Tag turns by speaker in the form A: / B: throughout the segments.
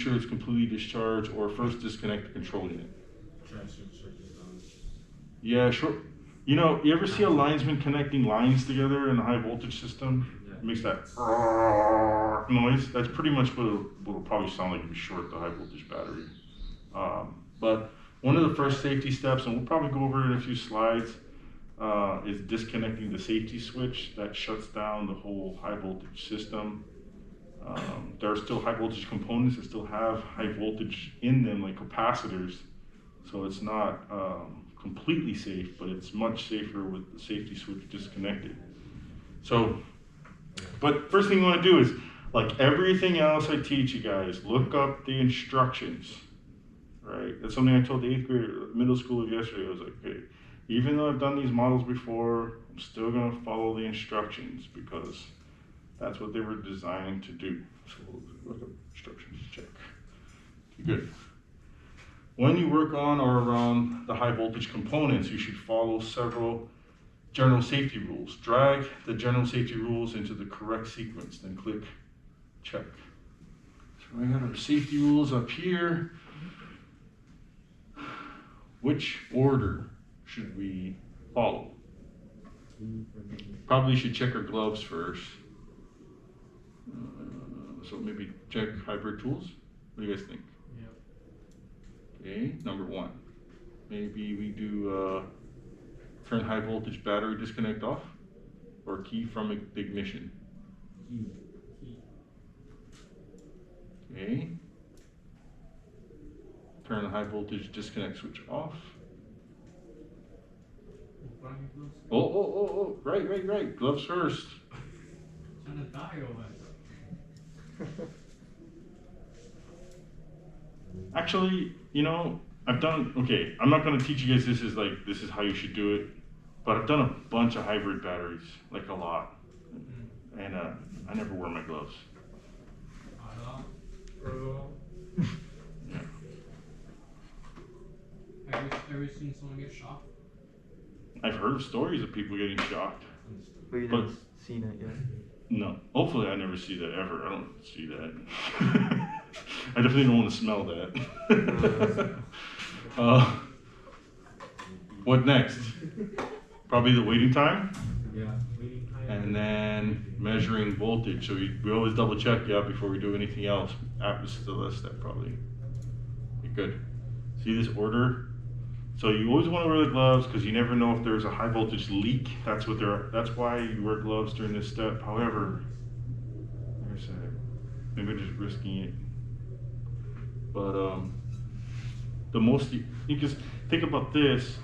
A: sure it's completely discharged, or first disconnect the control unit. Yeah, sure. You know, you ever see a linesman connecting lines together in a high voltage system?
B: Yeah.
A: It makes that noise. That's pretty much what it'll probably sound like if you short the high voltage battery. But one of the first safety steps, and we'll probably go over it in a few slides, is disconnecting the safety switch that shuts down the whole high voltage system. There are still high voltage components that still have high voltage in them, like capacitors. So it's not completely safe, but it's much safer with the safety switch disconnected. So, but first thing you want to do is, like everything else I teach you guys, look up the instructions, right? That's something I told the 8th grader, middle schoolers yesterday. I was like, okay, even though I've done these models before, I'm still gonna follow the instructions because that's what they were designed to do. So we'll look up instructions, check. Okay, good. When you work on or around the high voltage components, you should follow several general safety rules. Drag the general safety rules into the correct sequence, then click check. So I got our safety rules up here. Which order should we follow? Probably should check our gloves first. So maybe check hybrid tools. What do you guys think? Okay, number 1. Maybe we do turn high voltage battery disconnect off, or key from the ignition. Okay. Turn the high voltage disconnect switch off. Oh, right. Gloves first. Actually, you know, I've done, okay, I'm not going to teach you guys this is how you should do it, but I've done a bunch of hybrid batteries, like a lot, and I never wear my gloves. Yeah.
B: Have you ever seen someone get shocked?
A: I've heard of stories of people getting shocked.
C: But you haven't seen it yet?
A: No, hopefully I never see that ever. I don't see that. I definitely don't want to smell that. What next? Probably the waiting time.
B: Yeah, waiting time.
A: And then measuring voltage. So we always double check, before we do anything else. This is the last step, probably. Okay, good. See this order? So you always want to wear the gloves because you never know if there's a high voltage leak. That's why you wear gloves during this step. However, there's maybe just risking it. But the most you just think about this.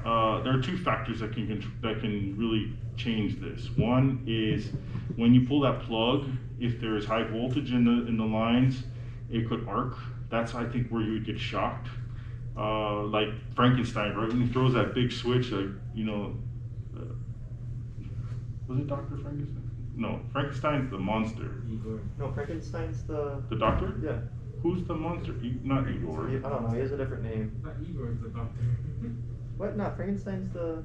A: There are 2 factors that can really change this. One is when you pull that plug, if there is high voltage in the lines, it could arc. That's, I think, where you would get shocked. Like Frankenstein, right? When he throws that big switch, like, you know, was it Dr. Frankenstein? No, Frankenstein's the monster.
C: Igor. No, Frankenstein's the
A: doctor?
C: Yeah.
A: Who's the monster? Not Igor.
C: I don't know, he has a different name.
B: But Igor is the doctor.
C: What? No, Frankenstein's the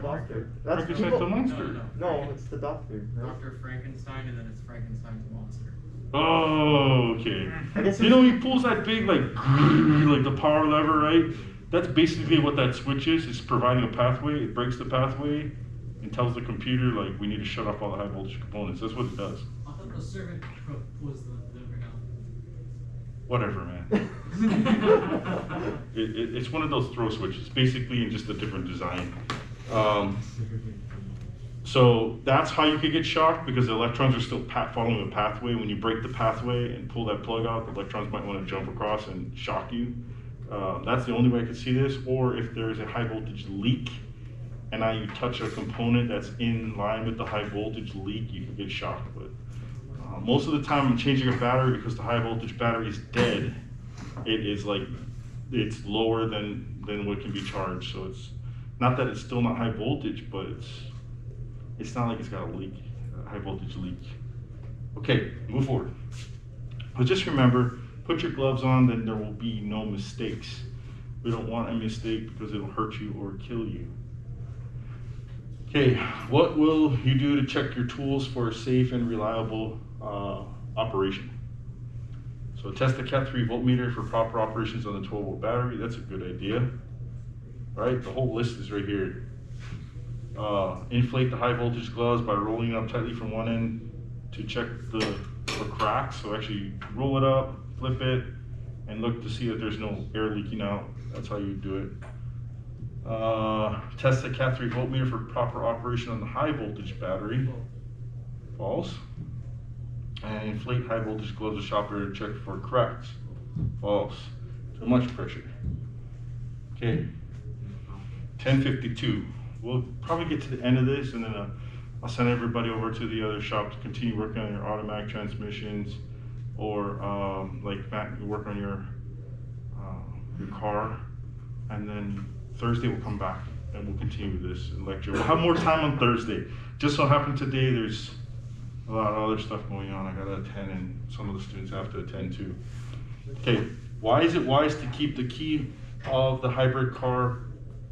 C: doctor. That's
A: Frankenstein's
C: people.
A: the monster.
C: No, it's the doctor. Right?
B: Dr. Frankenstein, and then it's Frankenstein's monster.
A: Oh, okay.
C: I guess
A: You know, he pulls that big, like the power lever, right? That's basically what that switch is. It's providing a pathway. It breaks the pathway and tells the computer, like, we need to shut off all the high voltage components. That's what it does.
B: I thought the servant was the lever now.
A: Whatever, man. It's one of those throw switches, basically, in just a different design. So that's how you could get shocked, because the electrons are still following the pathway. When you break the pathway and pull that plug out, the electrons might want to jump across and shock you. That's the only way I could see this. Or if there's a high voltage leak, and now you touch a component that's in line with the high voltage leak, you can get shocked with. Most of the time I'm changing a battery because the high voltage battery is dead. It is like, it's lower than what can be charged. So it's not that it's still not high voltage, but it's not like it's got a leak, a high voltage leak. Okay, move forward. But just remember, put your gloves on, then there will be no mistakes. We don't want a mistake because it'll hurt you or kill you. Okay, what will you do to check your tools for a safe and reliable operation? So test the Cat 3 voltmeter for proper operations on the 12-volt battery. That's a good idea. Right, the whole list is right here. Inflate the high voltage gloves by rolling it up tightly from one end to check for cracks. So actually roll it up, flip it, and look to see that there's no air leaking out. That's how you do it. Test the Cat 3 voltmeter for proper operation on the high voltage battery. False. And inflate high voltage gloves with shop air to check for cracks. False. Too much pressure. Okay. 10:52. We'll probably get to the end of this, and then I'll send everybody over to the other shop to continue working on your automatic transmissions, or like Matt, work on your car, and then Thursday we'll come back and we'll continue this lecture. We'll have more time on Thursday. Just so happened today there's a lot of other stuff going on. I gotta attend, and some of the students have to attend too. Okay, why is it wise to keep the key of the hybrid car?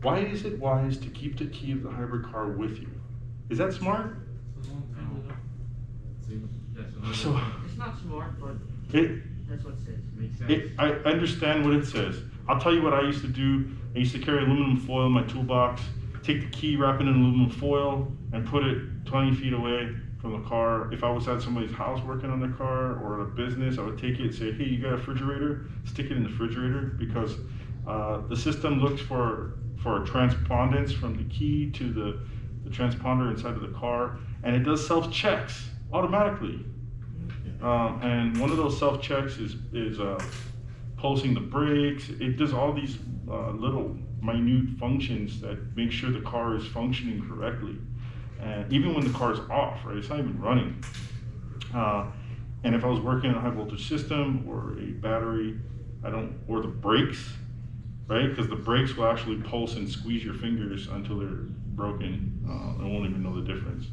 A: Why is it wise to keep the key of the hybrid car with you? Is that smart? So
D: It's not smart, but that's what it says.
B: Makes sense.
A: I understand what it says. I'll tell you what I used to do. I used to carry aluminum foil in my toolbox, take the key, wrap it in aluminum foil, and put it 20 feet away from the car. If I was at somebody's house working on their car or at a business, I would take it and say, hey, you got a refrigerator? Stick it in the refrigerator, because the system looks for a transpondence from the key to the transponder inside of the car, and it does self-checks automatically. And one of those self-checks is pulsing the brakes. It does all these little minute functions that make sure the car is functioning correctly. And even when the car is off, right, it's not even running. And if I was working on a high voltage system or a battery, or the brakes, right? Because the brakes will actually pulse and squeeze your fingers until they're broken. I won't even know the difference.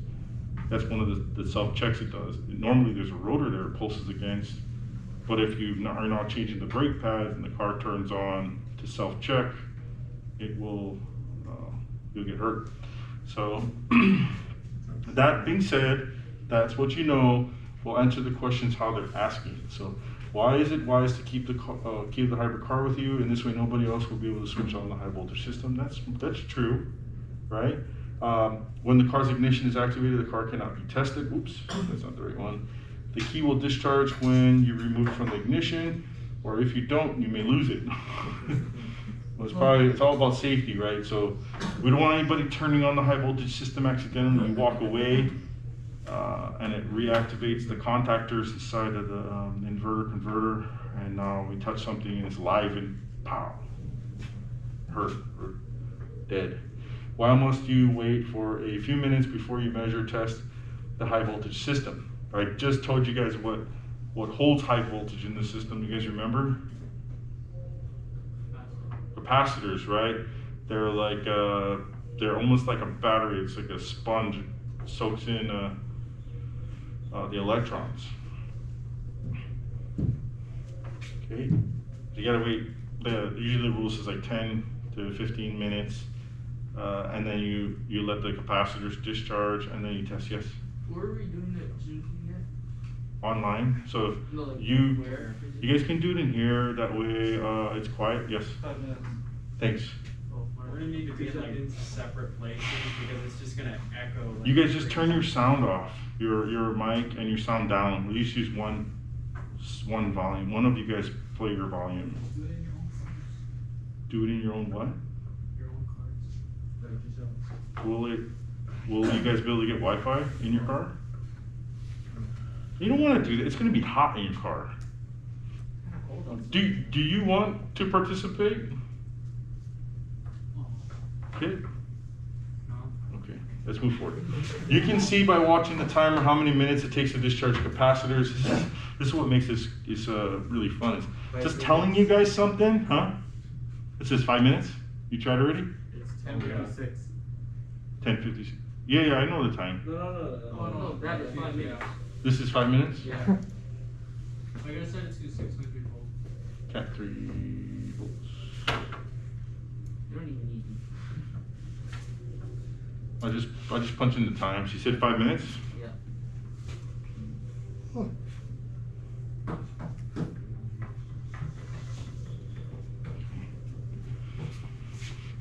A: That's one of the self-checks it does. Normally there's a rotor there it pulses against, but if you are not changing the brake pad and the car turns on to self-check, it will, you'll get hurt. So that being said, that's what you know. We'll answer the questions how they're asking. So why is it wise to keep the hybrid car with you, and this way nobody else will be able to switch on the high voltage system? That's true, right? When the car's ignition is activated, the car cannot be tested. Oops, that's not the right one. The key will discharge when you remove it from the ignition, or if you don't, you may lose it. Well, it's all about safety, right? So we don't want anybody turning on the high voltage system accidentally. You walk away, and it reactivates the contactors inside of the converter, and now we touch something and it's live and pow, hurt or dead. Why must you wait for a few minutes before you measure test the high voltage system? I just told you guys what holds high voltage in the system. You guys remember? Capacitors, right? They're like they're almost like a battery. It's like a sponge. It soaks in the electrons. Okay, you gotta wait. Usually the rule says like 10 to 15 minutes, and then you let the capacitors discharge, and then you test. Yes.
D: Where are we doing that Zoom thing at?
A: Online. So if
D: No, like
A: you guys can do it in here. That way it's quiet. Yes.
B: 5 minutes.
A: Thanks.
B: We're gonna need to be in like separate places because it's just gonna echo. Like,
A: You guys just turn your sound off, your mic and your sound down. At least use one volume. One of you guys play your volume.
B: Do it in your own phone.
A: Do it in your own what?
B: Your own cards. Like yourself.
A: Will you guys be able to get Wi-Fi in your car? You don't want to do that. It's going to be hot in your car. Do you want to participate? Okay. Okay, let's move forward. You can see by watching the timer how many minutes it takes to discharge capacitors. This is what makes this really fun. It's just telling you guys something, huh? It says 5 minutes. You tried already?
B: It's 10:56.
A: 10:56. Yeah, I know the time.
D: No, that is 5 minutes.
A: This is 5 minutes?
B: Yeah. I gotta set it to 600 volts.
A: Cat 3 volts.
D: You don't even need
A: I just punched in the time. She said 5 minutes.
D: Yeah.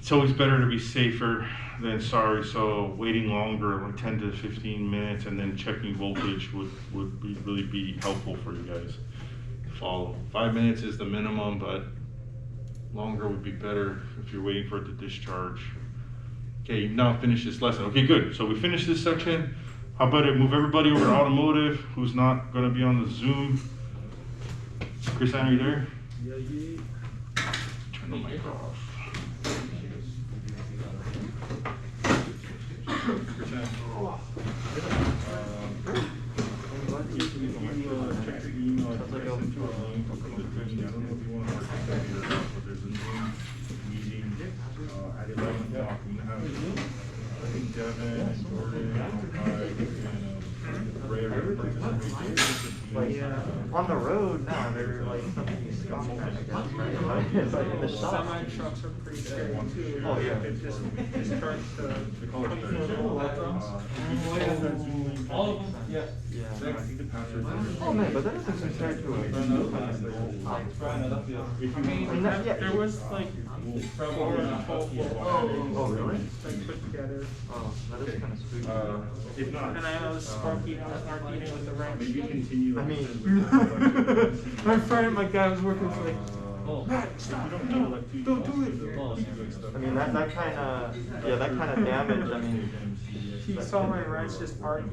A: it's always better to be safer than sorry. So waiting longer, like 10 to 15 minutes, and then checking voltage would really be helpful for you guys to follow. 5 minutes is the minimum, but longer would be better if you're waiting for it to discharge. Okay, now finish this lesson. Okay, good. So we finished this section. How about it? Move everybody over to automotive who's not going to be on the Zoom. Chris, are you there? Turn the mic off. At 11 o'clock, I'm gonna have, I think Devin and Jordan and Ray are gonna participate.
C: Like, on the road now, they're like something stopping, I guess, right? Like, it's like in the shop.
E: Semi trucks are pretty scary too.
C: Oh, yeah.
E: Just discharge
A: The color's better.
E: 24 electrons. All of them? Yeah.
C: Yeah.
A: I think the password.
C: Oh man, but that isn't compared to a.
E: I mean, there was like 4 or 12
C: Oh, really?
E: like put together.
C: Oh, that is kind of spooky.
A: If not,
E: And I was Sparky and I was Martino with the wrench.
A: maybe continue.
C: I mean,
E: My friend, my guy was working with like,
A: Matt, stop! Don't do it!
C: I mean, that kind of, yeah, that kind of damage, I mean.
E: he saw my wrench just parking